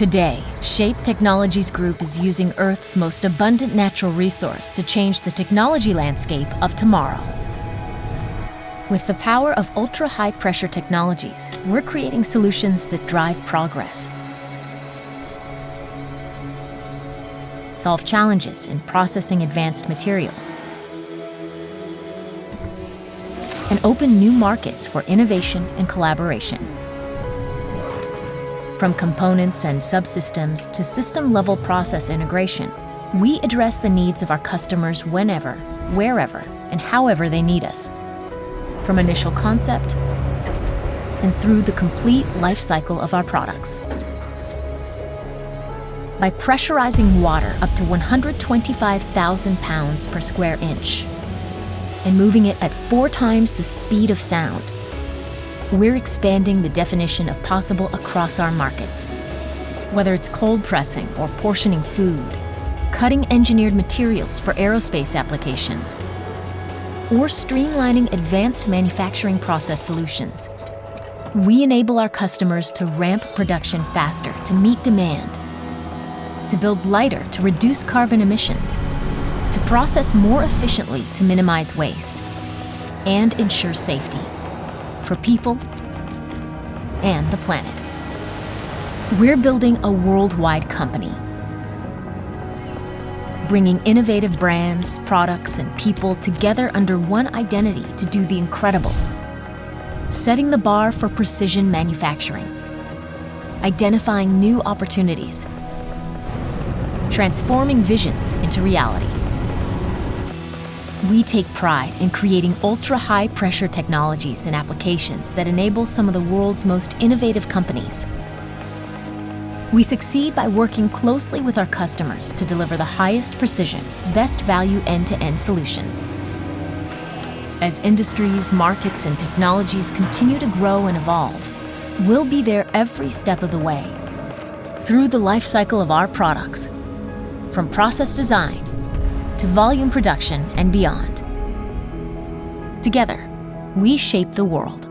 Today, Shape Technologies Group is using Earth's most abundant natural resource to change the technology landscape of tomorrow. With the power of ultra-high pressure technologies, we're creating solutions that drive progress, solve challenges in processing advanced materials, and open new markets for innovation and collaboration. From components and subsystems to system-level process integration, we address the needs of our customers whenever, wherever, and however they need us. From initial concept and through the complete life cycle of our products. By pressurizing water up to 125,000 pounds per square inch and moving it at 4 times the speed of sound, we're expanding the definition of possible across our markets. Whether it's cold pressing or portioning food, cutting engineered materials for aerospace applications, or streamlining advanced manufacturing process solutions, we enable our customers to ramp production faster to meet demand, to build lighter to reduce carbon emissions, to process more efficiently to minimize waste, and ensure safety for people and the planet. We're building a worldwide company, bringing innovative brands, products, and people together under one identity to do the incredible, setting the bar for precision manufacturing, identifying new opportunities, transforming visions into reality. We take pride in creating ultra-high pressure technologies and applications that enable some of the world's most innovative companies. We succeed by working closely with our customers to deliver the highest precision, best value end-to-end solutions. As industries, markets, and technologies continue to grow and evolve, we'll be there every step of the way, through the life cycle of our products, from process design to volume production and beyond. Together, we shape the world.